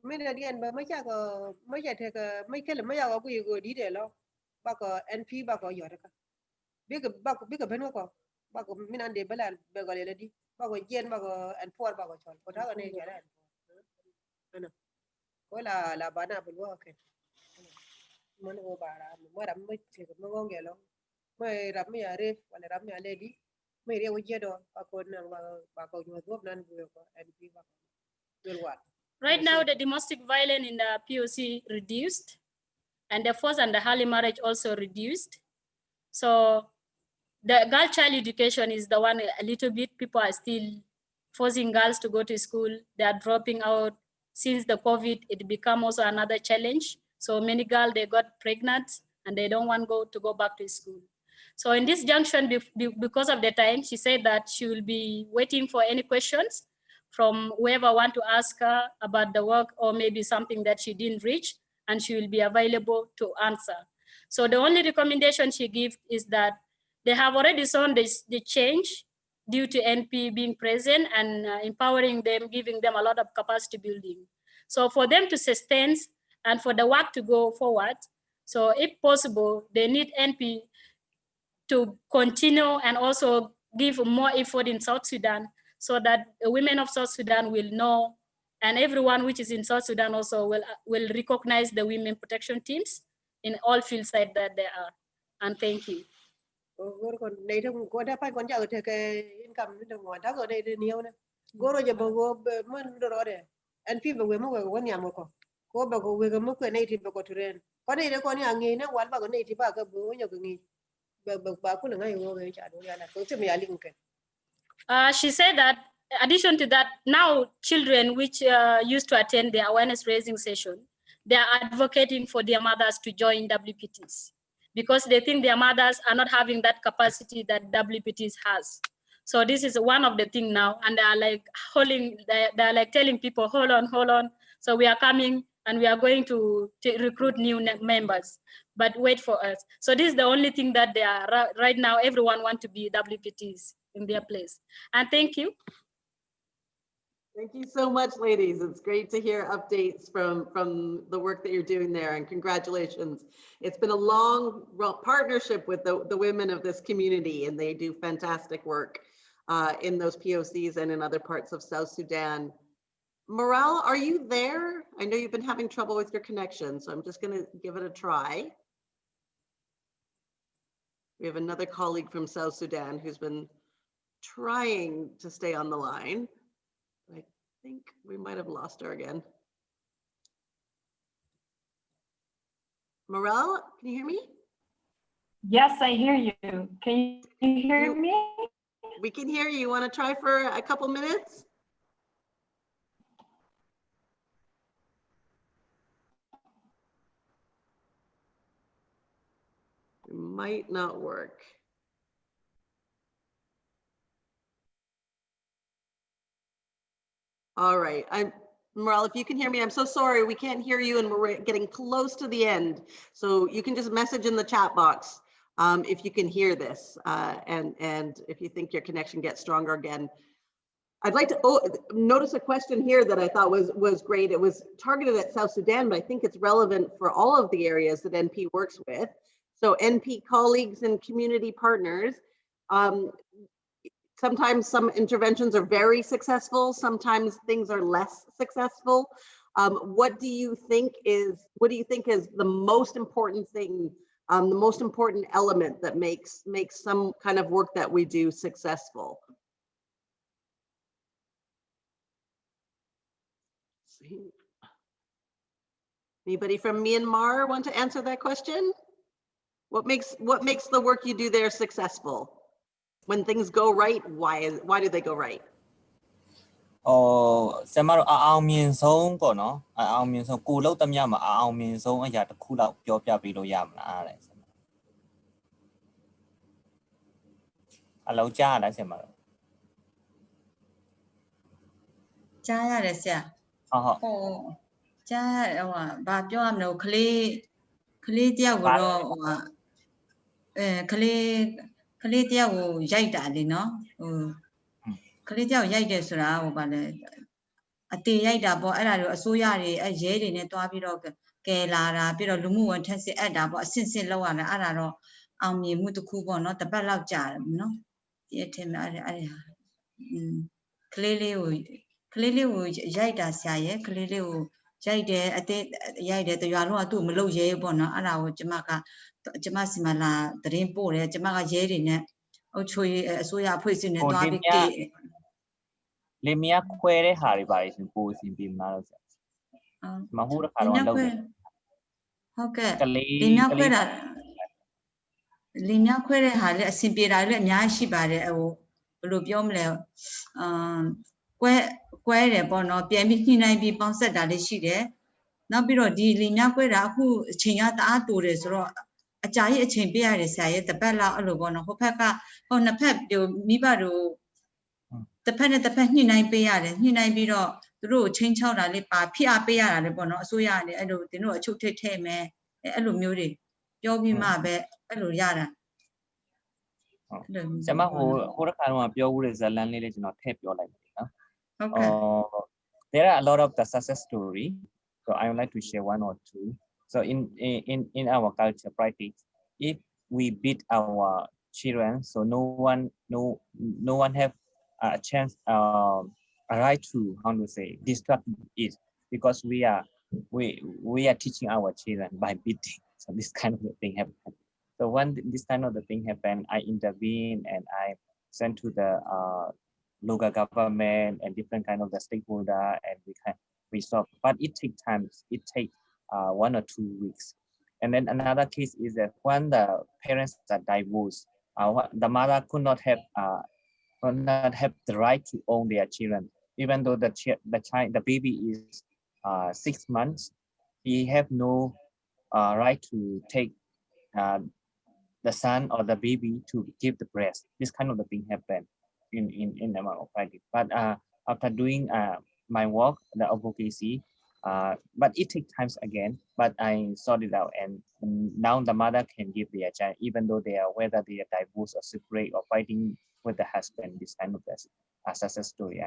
Mina dian ba mai cha ko mai cha the ka mai kala mai ya ko go di de lo ba ko NP ba ko yo ka bi ka ben ko ba ko mina de bala be go le di ba ko jen ba ko en por ba ko chon ko ta ne ya la ana ko la bana bu lo ke mo no ba ra mo ra mai che ko mo nge lo mai ra mai re wala ra mai le di mai re wo je do ba ko na ba ko nyo do nan bu ko NP ba ko what. Right now, the domestic violence in the POC reduced, and the forced and the early marriage also reduced. So the girl child education is the one a little bit, people are still forcing girls to go to school. They are dropping out. Since the COVID, it became also another challenge. So many girls, they got pregnant and they don't want to go back to school. So in this junction, because of the time, she said that she will be waiting for any questions from whoever want to ask her about the work, or maybe something that she didn't reach, and she will be available to answer. So the only recommendation she gives is that they have already shown the change due to NP being present and empowering them, giving them a lot of capacity building. So for them to sustain and for the work to go forward, so if possible, they need NP to continue and also give more effort in South Sudan, so that the women of South Sudan will know, and everyone which is in South Sudan also will recognize the women protection teams, in all fields that they are. And thank you. Còn đây thì có đã phải còn giờ thì cái income nó ngoài đó ở đây nhiều nè. Goro giờ bao gồm mình đó đấy. Anh phi bao gồm một cái nhà một có bao gồm một cái này thì bao gồm thuần. Có đây nó có nhà nghề nó quán bao cái này thì bao cái bố nhiều cái nghề. Bao cũng là ngay người trả đồ là cũng chưa mấy linh cái. She said that addition to that, now children which used to attend the awareness raising session, they are advocating for their mothers to join WPTs because they think their mothers are not having that capacity that WPTs has. So this is one of the things now, and they are like they're like telling people, hold on. So we are coming and we are going to recruit new members, but wait for us. So this is the only thing that they are right now. Everyone wants to be WPTs in their place. And thank you. Thank you so much, ladies. It's great to hear updates from the work that you're doing there, and congratulations. It's been a long partnership with the women of this community, and they do fantastic work in those POCs and in other parts of South Sudan. Morale, are you there? I know you've been having trouble with your connection, so I'm just going to give it a try. We have another colleague from South Sudan who's been trying to stay on the line. I think we might have lost her again. Morel, can you hear me? Yes, I hear you. Can you hear me? We can hear you. You want to try for a couple minutes? It might not work. All right, Morel, if you can hear me, I'm so sorry, we can't hear you and we're getting close to the end. So you can just message in the chat box if you can hear this and if you think your connection gets stronger again. I'd like to notice a question here that I thought was great. It was targeted at South Sudan, but I think it's relevant for all of the areas that NP works with. So NP colleagues and community partners, sometimes some interventions are very successful, sometimes things are less successful. What do you think is the most important thing, the most important element that makes some kind of work that we do successful? Anybody from Myanmar want to answer that question? What makes the work you do there successful? When things go right, why do they go right? ဆရာမတို့အောင်မြင်ဆုံးပေါ့နော်အောင်မြင်ဆုံးကိုလုံးတမျှမှာအောင်မြင်ဆုံးအရာတစ်ခုလောက်ပြောပြပေးလို့ရမလားတဲ့အလုံးကြားရလားဆရာမတို့ကြားရတယ်ဆရာဟုတ်ကြားဟိုဘာပြောရမလဲကလေးတယောက်ကတော့ဟိုကလေးတယောက်ကိုရိုက်တာလေနော်ဟိုကလေးတယောက်ရိုက်တယ်ဆိုတာဟိုဗာလဲအတေရိုက်တာပေါ့အဲ့ဒါတွေအစိုးရတွေအဲရဲတွေနဲ့တွားပြီးတော့ကယ်လာတာပြီးတော့လူမှုဝန်ထမ်းစစ်အပ်တာပေါ့အဆင့်ဆင့်လောက်ရတာအဲ့ဒါတော့အောင်မြင်မှုတစ်ခုပေါ့နော်တစ်ပတ်လောက်ကြာတယ်နော်ဒီအထင်မှာအဲ့ကလေးလေးကိုရိုက်တာဆရာရဲ့ကလေးလေးကိုရိုက်တယ်အသေးရိုက်တယ်တရွာလုံးကသူ့မလုပ်ရဲပေါ့နော်အဲ့ဒါကိုကျမစီမလာသတင်းပို့တယ်ကျမကရဲတွေနဲ့အုပ်ချုပ်ရေးအစိုးရအဖွဲ့အစည်းနဲ့တွားပြီးကေလင်မယားခွဲတဲ့ဟာတွေပါရှင်ပို့အစီပြင်မလားဆရာမဟုတ်တဲ့ခါတော့လုပ်တယ်ဟုတ်ကဲ့လင်မယားခွဲတဲ့ဟာလည်းအဆင်ပြေတာလည်းအများကြီးရှိပါတယ်ဟိုဘယ်လိုပြောမလဲကွဲတယ်ပေါ့နော်ပြန်ပြီးညှိနှိုင်းပြီးပေါင်းဆက်တာလေးရှိတယ်နောက်ပြီးတော့ဒီလင်မယားခွဲတာအခုအချိန်ကတအားတူတယ်ဆိုတော့အကြာကြီးအချိန်ပေးရတယ်ဆရာရဲ့တစ်ပတ်လောက်အဲ့လိုပေါ့နော်ဟိုဘက်ကဟိုနှစ်ဖက်မိဘတို့တစ်ဖက်နဲ့တစ်ဖက်ညှိနှိုင်းပေးရတယ်ညှိနှိုင်းပြီးတော့သူတို့ကိုချင်းချောက်တာလေးပါဖိအားပေးရတာလေးပေါ့နော်အစိုးရကနေအဲ့လိုသူတို့အချုပ်ထိတ်မယ်အဲ့လိုမျိုးတွေပြောပြီးမှပဲအဲ့လိုရတာဆရာမဟိုတစ်ခါတော့ပြောဦးတဲ့ဇလန်လေးကျွန်တော်ထည့်ပြောလိုက်မယ်နော်there are a lot of the success story so I would like to share one or two so in our culture practice if we beat our children so no one have a chance a right to how to say distract it because we are teaching our children by beating So this kind of thing happened. So when this kind of the thing happened, I intervened and I sent to the local government and different kind of the stakeholder, and we solve. But it takes time. It takes 1 or 2 weeks. And then another case is that when the parents are divorced, the mother could not have the right to own their children, even though the baby is 6 months. He have no right to take the son or the baby to give the breast. This kind of the thing happen in Myanmar. But after doing my work, the advocacy, but it takes times again. But I sorted it out, and now the mother can give their child, even though they are whether they are divorced or separate or fighting with the husband. This kind of success story.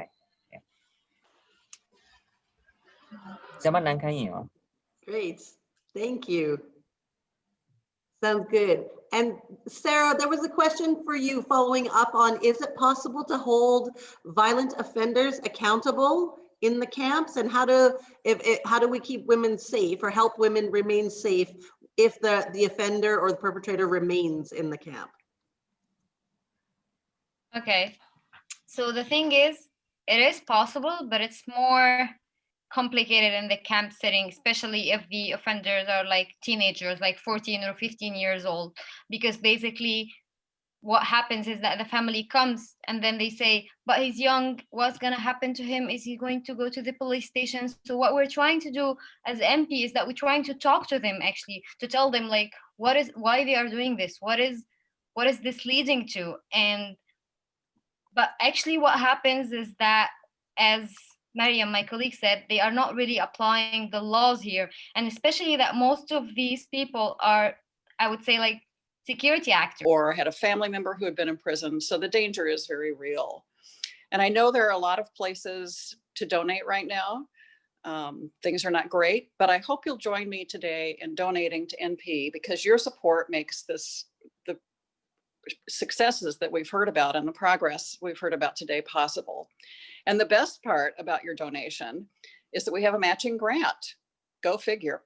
Great, thank you. Sounds good. And Sarah, there was a question for you following up on, is it possible to hold violent offenders accountable in the camps, and how do we keep women safe or help women remain safe if the offender or the perpetrator remains in the camp? Okay, so the thing is, it is possible, but it's more complicated in the camp setting, especially if the offenders are like teenagers, like 14 or 15 years old, because basically what happens is that the family comes and then they say, but he's young, what's going to happen to him? Is he going to go to the police station? So what we're trying to do as MP is that we're trying to talk to them, actually, to tell them like why they are doing this, what is this leading to. But actually what happens is that, as Mariam, my colleague, said, they are not really applying the laws here. And especially that most of these people are, I would say, like security actors. Or had a family member who had been in prison. So the danger is very real. And I know there are a lot of places to donate right now. Things are not great, but I hope you'll join me today in donating to NP, because your support makes the successes that we've heard about and the progress we've heard about today possible. And the best part about your donation is that we have a matching grant. Go figure.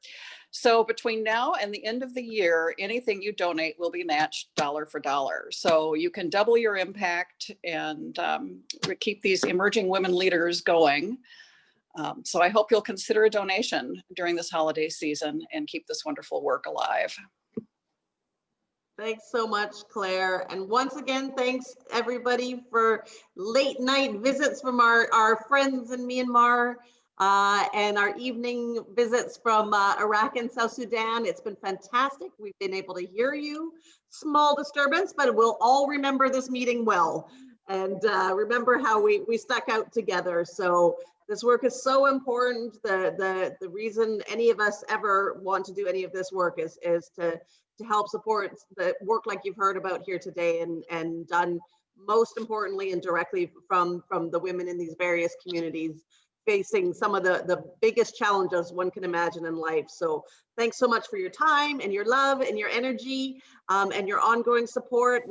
So between now and the end of the year, anything you donate will be matched dollar for dollar. So you can double your impact and keep these emerging women leaders going. So I hope you'll consider a donation during this holiday season and keep this wonderful work alive. Thanks so much, Claire. And once again, thanks everybody for late night visits from our friends in Myanmar and our evening visits from Iraq and South Sudan. It's been fantastic. We've been able to hear you. Small disturbance, but we'll all remember this meeting well and remember how we stuck out together. So this work is so important. The reason any of us ever want to do any of this work is to help support the work like you've heard about here today, and done most importantly and directly from the women in these various communities facing some of the biggest challenges one can imagine in life. So thanks so much for your time and your love and your energy and your ongoing support.